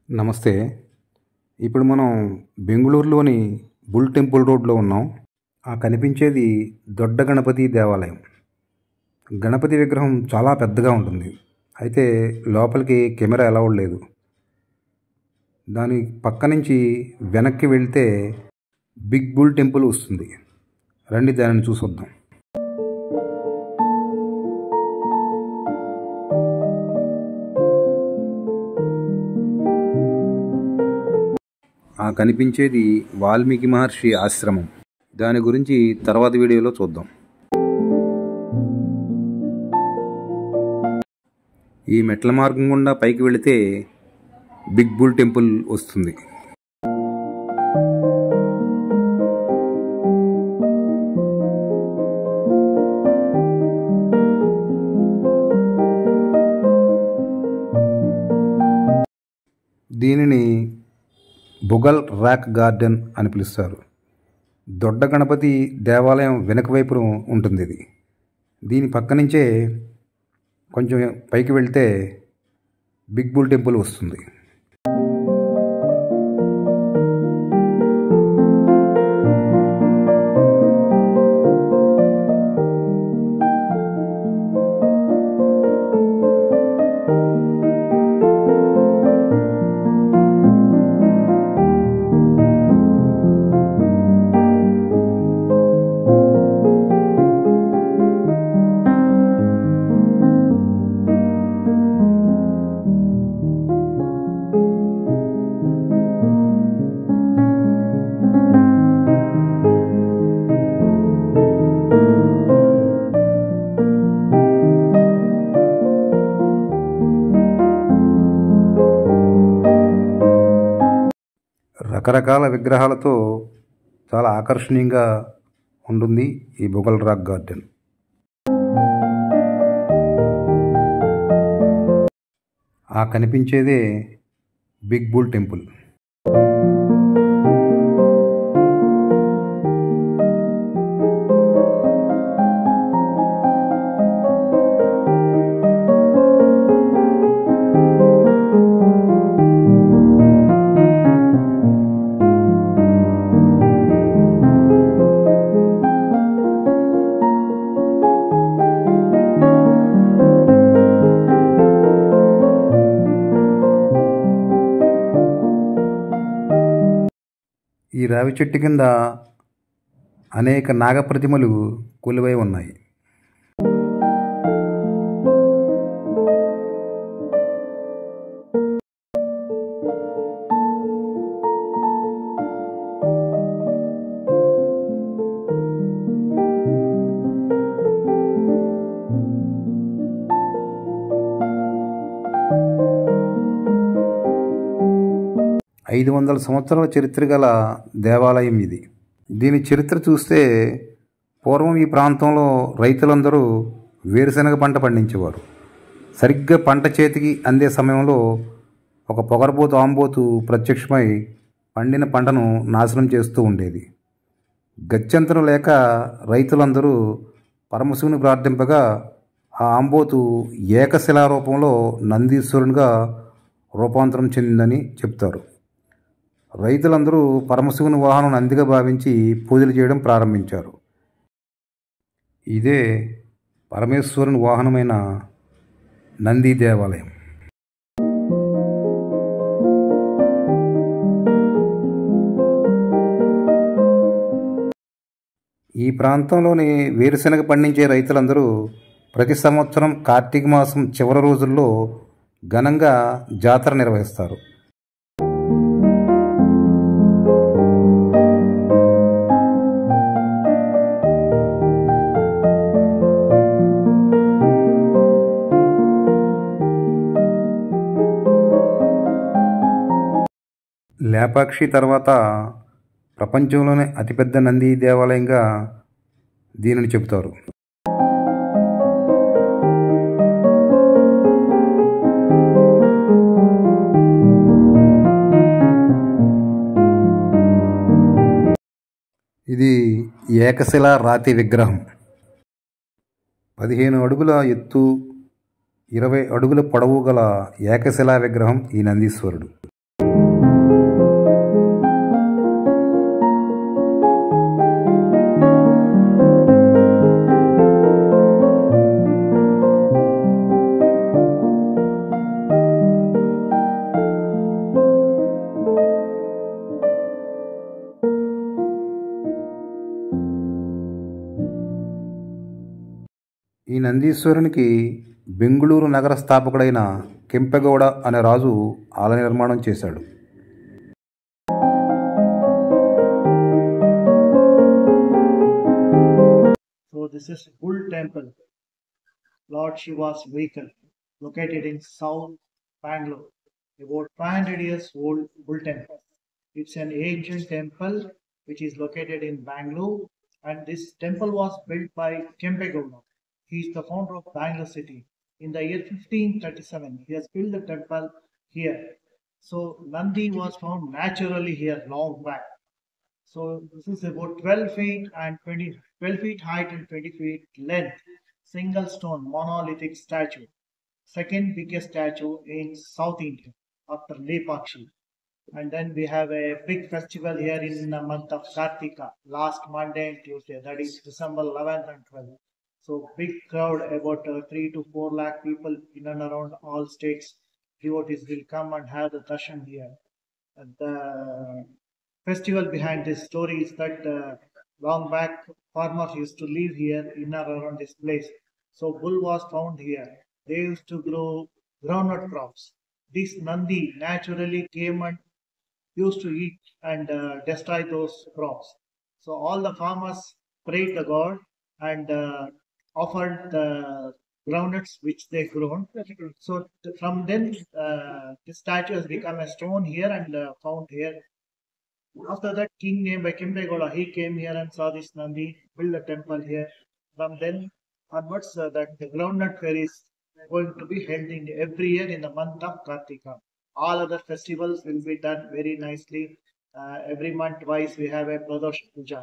నమస్తే. ఇప్పుడు మనం బెంగుళూరులోని బుల్ టెంపుల్ రోడ్లో ఉన్నాం. కనిపించేది దొడ్డ గణపతి దేవాలయం. గణపతి విగ్రహం చాలా పెద్దగా ఉంటుంది. అయితే లోపలికి కెమెరా అలౌడ్ లేదు. దాని పక్క నుంచి వెనక్కి వెళ్తే బిగ్ బుల్ టెంపుల్ వస్తుంది. రండి దానిని చూసొద్దాం. కనిపించేది వాల్మీకి మహర్షి ఆశ్రమం. దాని గురించి తర్వాత వీడియోలో చూద్దాం. ఈ మెట్ల మార్గం గుండా పైకి వెళితే బిగ్ బుల్ టెంపుల్ వస్తుంది. దీనిని బుగల్ రాక్ గార్డెన్ అని పిలుస్తారు. దొడ్డ గణపతి దేవాలయం వెనుక వైపు ఉంటుంది ఇది. దీని పక్క నుంచే కొంచెం పైకి వెళ్తే బిగ్ బుల్ టెంపుల్ వస్తుంది. రకరకాల విగ్రహాలతో చాలా ఆకర్షణీయంగా ఉంటుంది ఈ బుగల్ రాక్ గార్డెన్. కనిపించేదే బిగ్ బుల్ టెంపుల్. ఈ రావి చెట్టు కింద అనేక నాగప్రతిమలు కొలువై ఉన్నాయి. ఐదు 500 సంవత్సరాల చరిత్ర గల దేవాలయం ఇది. దీని చరిత్ర చూస్తే పూర్వం ఈ ప్రాంతంలో రైతులందరూ వేరుశనగ పంట పండించేవారు. సరిగ్గా పంట చేతికి అందే సమయంలో ఒక పొగరబోతు ఆంబోతు ప్రత్యక్షమై పండిన పంటను నాశనం చేస్తూ ఉండేది. గత్యంతరం లేక రైతులందరూ పరమశివుని ప్రార్థింపగా ఆంబోతు ఏకశిలా రూపంలో నందీశ్వరునిగా రూపాంతరం చెందిందని చెప్తారు. రైతులందరూ పరమశివుని వాహనం నందిగా భావించి పూజలు చేయడం ప్రారంభించారు. ఇదే పరమేశ్వరుని వాహనమైన నంది దేవాలయం. ఈ ప్రాంతంలోని వేరుశనగ పండించే రైతులందరూ ప్రతి సంవత్సరం కార్తీక మాసం చివరి రోజుల్లో ఘనంగా జాతర నిర్వహిస్తారు. లేపాక్షి తర్వాత ప్రపంచంలోనే అతిపెద్ద నంది దేవాలయంగా దీనిని చెబుతారు. ఇది ఏకశిలా రాతి విగ్రహం. 15 అడుగుల ఎత్తు, 20 అడుగుల పొడవు గల ఏకశిలా విగ్రహం ఈ నందీశ్వరుడు. నందీశ్వరునికి బెంగుళూరు నగర స్థాపకుడైన కెంపెగౌడ అనే రాజు ఆలయ నిర్మాణం చేశాడు. So this is Bull Temple, Lord Shiva's vehicle, located in South Bangalore. About 500 years old Bull Temple. It's an ancient temple which is located in Bangalore, and this temple was built by Kempegowda. He is the founder of Bangalore city. In the year 1537, he has built the temple here. So Nandi was found naturally here long back. So this is about 12 feet and 12 feet height and 20 feet length, single stone monolithic statue. Second biggest statue in South India after Lepakshi. And then we have a big festival here in the month of Kartika, last Monday and Tuesday, that is December 11th and 12th. So big crowd, about 3 to 4 lakh people in and around all states. Devotees will come and have the darshan here. And the festival behind this story is that long back farmers used to live here in or around this place. So bull was found here. They used to grow groundnut crops. This Nandi naturally came and used to eat and destroy those crops. So all the farmers prayed the god and offered the groundnuts which they grown. So from then the statue has become a stone here and found here. After that, king named by Kempegowda, he came here and saw this Nandi, built a temple here. From then onwards, that the groundnut fair is going to be held in every year in the month of Kartika. All other festivals will be done very nicely. Every month twice we have a Pradosh Puja.